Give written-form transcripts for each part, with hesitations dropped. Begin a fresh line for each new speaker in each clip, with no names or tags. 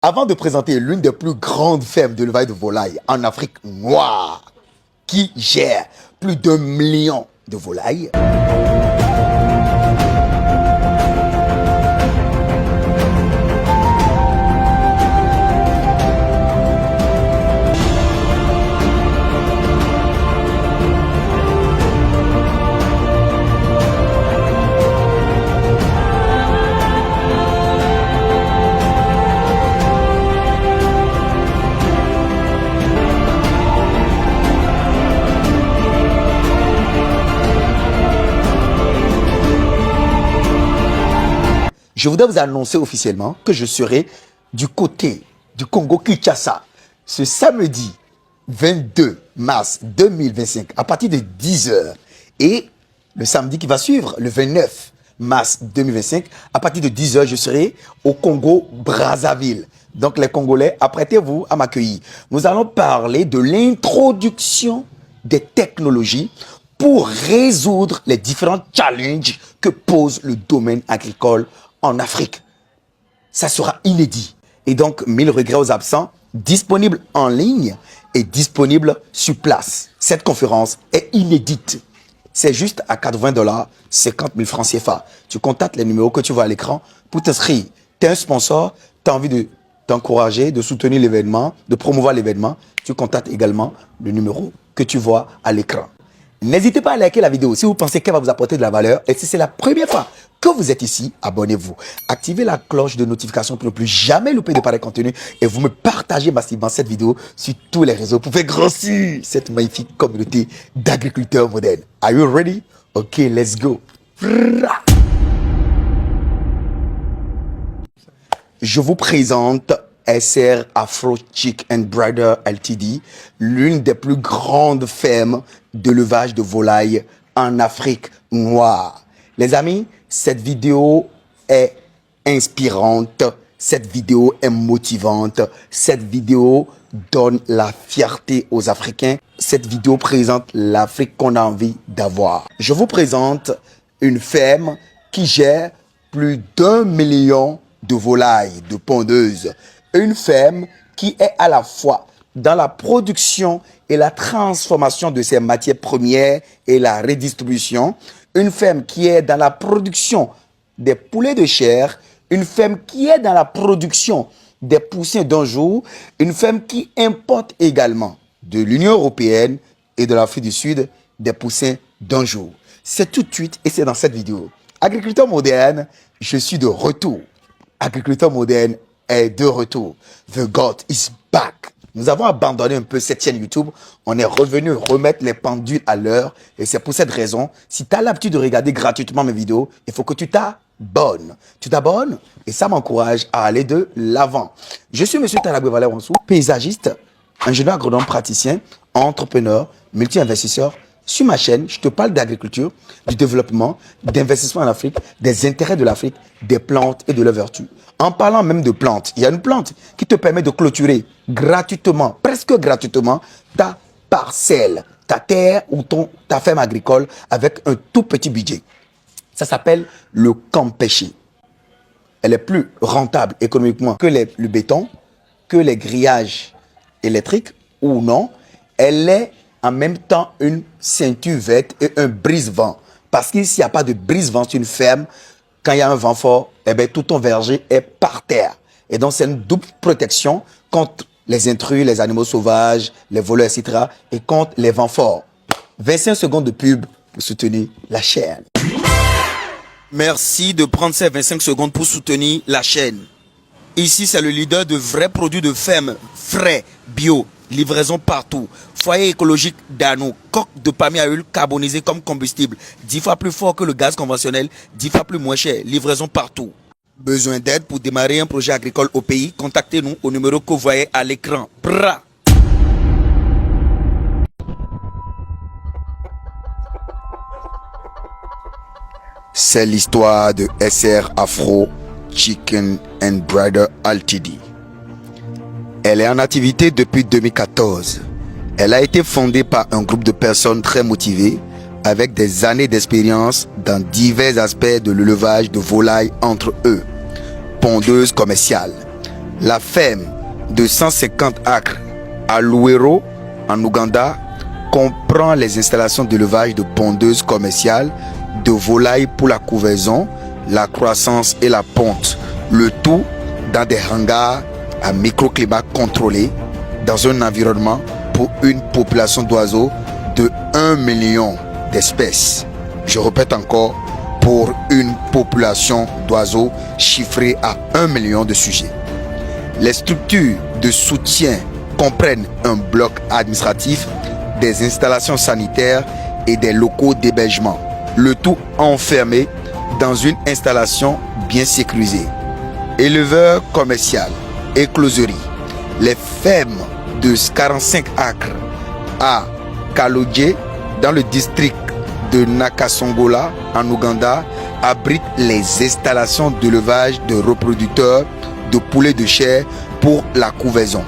Avant de présenter l'une des plus grandes fermes d'élevage de volailles en Afrique noire, qui gère plus d'1 million de volailles, je voudrais vous annoncer officiellement que je serai du côté du Congo-Kinshasa ce samedi 22 mars 2025 à partir de 10h et le samedi qui va suivre, le 29 mars 2025, à partir de 10h, je serai au Congo-Brazzaville. Donc les Congolais, apprêtez-vous à m'accueillir. Nous allons parler de l'introduction des technologies pour résoudre les différents challenges que pose le domaine agricole en Afrique. Ça sera inédit. Et donc, 1000 regrets aux absents, disponible en ligne et disponible sur place. Cette conférence est inédite. C'est juste à $80, 50 000 francs CFA. Tu contactes les numéros que tu vois à l'écran pour t'inscrire. Tu es un sponsor, tu as envie de t'encourager, de soutenir l'événement, de promouvoir l'événement. Tu contactes également le numéro que tu vois à l'écran. N'hésitez pas à liker la vidéo si vous pensez qu'elle va vous apporter de la valeur. Et si c'est la première fois que vous êtes ici, abonnez-vous. Activez la cloche de notification pour ne plus jamais louper de pareils contenus. Et vous me partagez massivement cette vidéo sur tous les réseaux pour faire grossir cette magnifique communauté d'agriculteurs modernes. Are you ready? Ok, let's go. Je vous présente SR Afro Chick and Breeder Ltd, l'une des plus grandes fermes d'élevage de volailles en Afrique noire. Les amis, cette vidéo est inspirante, cette vidéo est motivante, cette vidéo donne la fierté aux Africains, cette vidéo présente l'Afrique qu'on a envie d'avoir. Je vous présente une ferme qui gère plus d'1 million de volailles, de pondeuses. Une ferme qui est à la fois dans la production et la transformation de ses matières premières et la redistribution. Une ferme qui est dans la production des poulets de chair. Une ferme qui est dans la production des poussins d'un jour. Une ferme qui importe également de l'Union européenne et de l'Afrique du Sud des poussins d'un jour. C'est tout de suite et c'est dans cette vidéo. Agriculteur moderne, je suis de retour. Agriculteur moderne est de retour. The God is back. Nous avons abandonné un peu cette chaîne YouTube. On est revenu remettre les pendules à l'heure. Et c'est pour cette raison, si tu as l'habitude de regarder gratuitement mes vidéos, il faut que tu t'abonnes. Tu t'abonnes et ça m'encourage à aller de l'avant. Je suis M. Talabé Valère Wansou, paysagiste, ingénieur agronome praticien, entrepreneur, multi-investisseur. Sur ma chaîne, je te parle d'agriculture, du développement, d'investissement en Afrique, des intérêts de l'Afrique, des plantes et de leurs vertus. En parlant même de plantes, il y a une plante qui te permet de clôturer gratuitement, presque gratuitement, ta parcelle, ta terre ou ta ferme agricole avec un tout petit budget. Ça s'appelle le campéché. Elle est plus rentable économiquement que le béton, que les grillages électriques ou non. Elle est en même temps une ceinture verte et un brise-vent. Parce qu'ici, il n'y a pas de brise-vent sur une ferme. Quand il y a un vent fort, eh bien, tout ton verger est par terre. Et donc, c'est une double protection contre les intrus, les animaux sauvages, les voleurs, etc. et contre les vents forts. 25 secondes de pub pour soutenir la chaîne. Merci de prendre ces 25 secondes pour soutenir la chaîne. Ici, c'est le leader de vrais produits de ferme, frais, bio, livraison partout. Foyer écologique d'Ano, coque de palmier à huile carbonisée comme combustible. 10 fois plus fort que le gaz conventionnel, 10 fois plus moins cher. Livraison partout. Besoin d'aide pour démarrer un projet agricole au pays? Contactez-nous au numéro que vous voyez à l'écran. C'est l'histoire de SR Afro Chicken and Breeder Ltd. Elle est en activité depuis 2014. Elle a été fondée par un groupe de personnes très motivées avec des années d'expérience dans divers aspects de l'élevage de volailles entre eux. Pondeuse commerciale, La ferme de 150 acres à Luero, en Ouganda, comprend les installations d'élevage de pondeuses commerciales, de volailles pour la couvaison, la croissance et la ponte. Le tout dans des hangars à microclimat contrôlé, dans un environnement pour une population d'oiseaux de 1 million d'espèces. Je répète encore, pour une population d'oiseaux chiffrée à 1 million de sujets. Les structures de soutien comprennent un bloc administratif, des installations sanitaires et des locaux d'hébergement. Le tout enfermé dans une installation bien sécurisée. Éleveurs commerciaux, écloseries. Les fermes de 45 acres à Kalodje, dans le district de Nakasongola, en Ouganda, abritent les installations d'élevage de reproducteurs de poulets de chair pour la couvaison,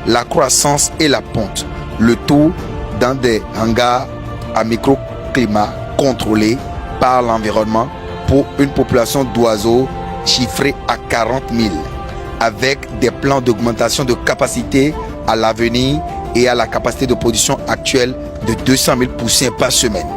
la croissance et la ponte. Le tout dans des hangars à microclimat contrôlés par l'environnement pour une population d'oiseaux chiffrée à 40 000, avec des plans d'augmentation de capacité à l'avenir et à la capacité de production actuelle de 200 000 poussins par semaine.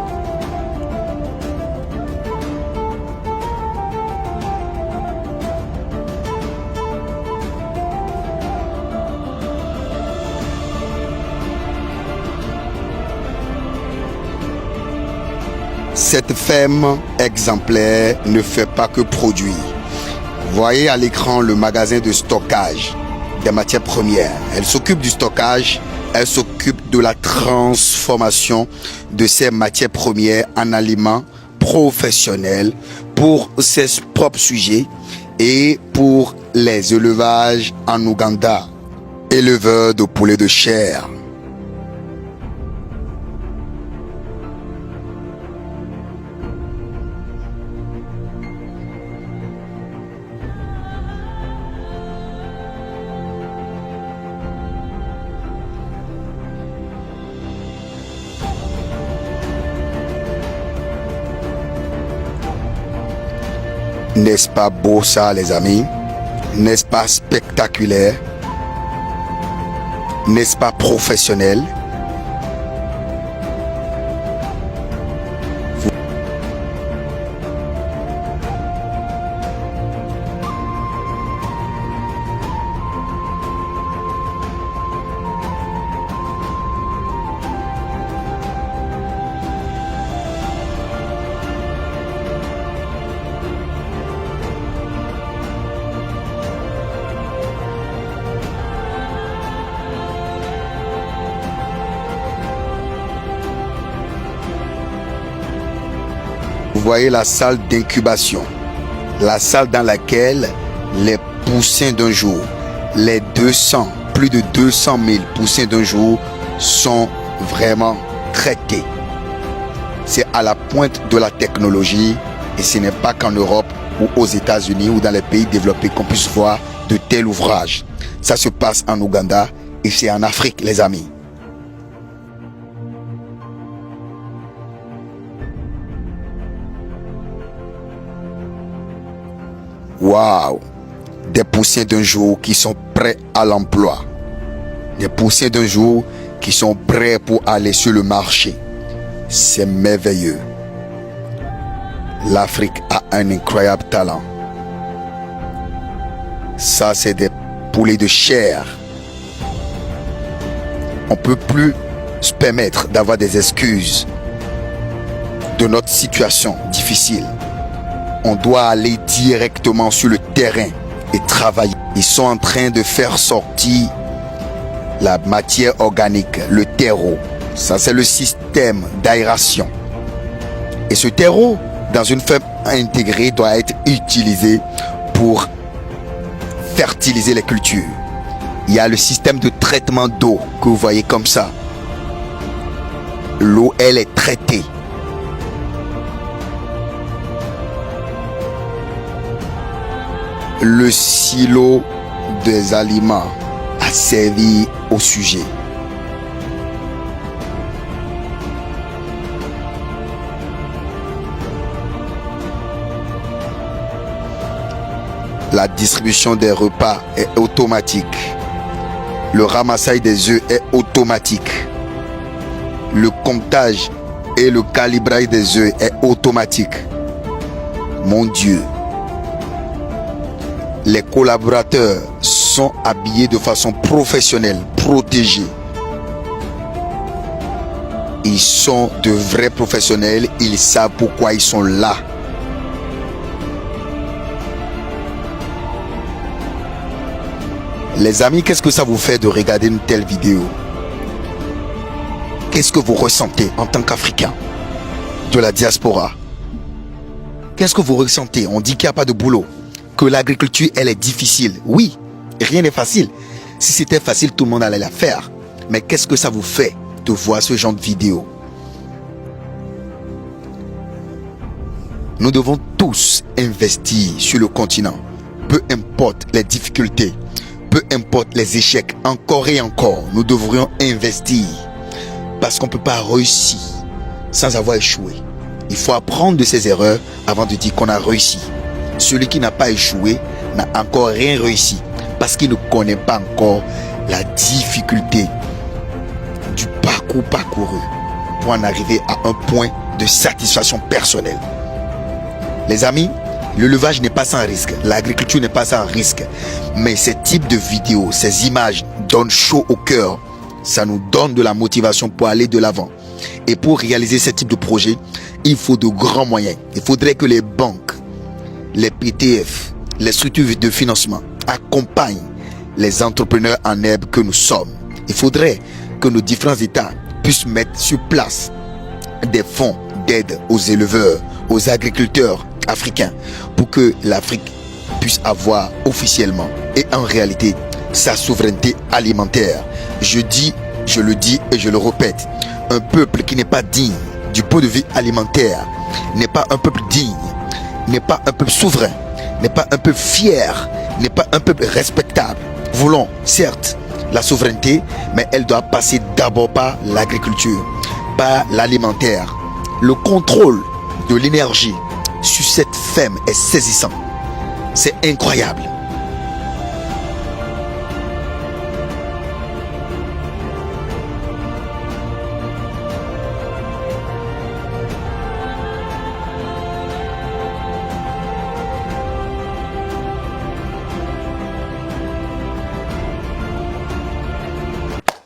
Cette ferme exemplaire ne fait pas que produire. Voyez à l'écran le magasin de stockage des matières premières. Elle s'occupe du stockage, elle s'occupe de la transformation de ces matières premières en aliments professionnels pour ses propres sujets et pour les élevages en Ouganda. Éleveurs de poulets de chair. N'est-ce pas beau ça, les amis? N'est-ce pas spectaculaire? N'est-ce pas professionnel? Vous voyez la salle d'incubation, la salle dans laquelle les poussins d'un jour, les 200, plus de 200 000 poussins d'un jour sont vraiment traités. C'est à la pointe de la technologie et ce n'est pas qu'en Europe ou aux États-Unis ou dans les pays développés qu'on puisse voir de tels ouvrages. Ça se passe en Ouganda et c'est en Afrique, les amis. Waouh! Des poussins d'un jour qui sont prêts à l'emploi. Des poussins d'un jour qui sont prêts pour aller sur le marché. C'est merveilleux. L'Afrique a un incroyable talent. Ça, c'est des poulets de chair. On ne peut plus se permettre d'avoir des excuses de notre situation difficile. On doit aller directement sur le terrain et travailler. Ils sont en train de faire sortir la matière organique, le terreau. Ça, c'est le système d'aération. Et ce terreau, dans une ferme intégrée, doit être utilisé pour fertiliser les cultures. Il y a le système de traitement d'eau que vous voyez comme ça. L'eau, elle est traitée. Le silo des aliments a servi au sujet. La distribution des repas est automatique. Le ramassage des œufs est automatique. Le comptage et le calibrage des œufs est automatique. Mon Dieu. Les collaborateurs sont habillés de façon professionnelle, protégés. Ils sont de vrais professionnels, ils savent pourquoi ils sont là. Les amis, qu'est-ce que ça vous fait de regarder une telle vidéo? Qu'est-ce que vous ressentez en tant qu'Africain de la diaspora? Qu'est-ce que vous ressentez? On dit qu'il n'y a pas de boulot, que l'agriculture, elle est difficile. Oui, rien n'est facile. Si c'était facile, tout le monde allait la faire. Mais qu'est-ce que ça vous fait de voir ce genre de vidéo? Nous devons tous investir sur le continent. Peu importe les difficultés, peu importe les échecs, encore et encore, nous devrions investir. Parce qu'on ne peut pas réussir sans avoir échoué. Il faut apprendre de ses erreurs avant de dire qu'on a réussi. Celui qui n'a pas échoué n'a encore rien réussi parce qu'il ne connaît pas encore la difficulté du parcours parcouru pour en arriver à un point de satisfaction personnelle. Les amis, l'élevage n'est pas sans risque, l'agriculture n'est pas sans risque, mais ces types de vidéos, ces images donnent chaud au cœur. Ça nous donne de la motivation pour aller de l'avant. Et pour réaliser ce type de projet, il faut de grands moyens. Il faudrait que les banques, les PTF, les structures de financement accompagnent les entrepreneurs en herbe que nous sommes. Il faudrait que nos différents États puissent mettre sur place des fonds d'aide aux éleveurs, aux agriculteurs africains pour que l'Afrique puisse avoir officiellement et en réalité sa souveraineté alimentaire. Je le dis et je le répète, un peuple qui n'est pas digne du point de vue alimentaire n'est pas un peuple digne, n'est pas un peuple souverain, n'est pas un peuple fier, n'est pas un peuple respectable. Voulons certes la souveraineté, mais elle doit passer d'abord par l'agriculture, par l'alimentaire. Le contrôle de l'énergie sur cette ferme est saisissant. C'est incroyable.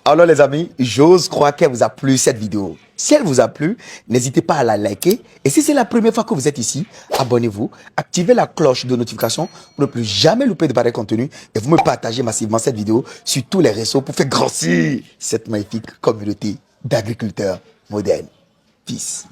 Alors les amis, j'ose croire qu'elle vous a plu cette vidéo. Si elle vous a plu, n'hésitez pas à la liker. Et si c'est la première fois que vous êtes ici, abonnez-vous, activez la cloche de notification pour ne plus jamais louper de pareils contenus. Et vous me partagez massivement cette vidéo sur tous les réseaux pour faire grossir cette magnifique communauté d'agriculteurs modernes. Peace.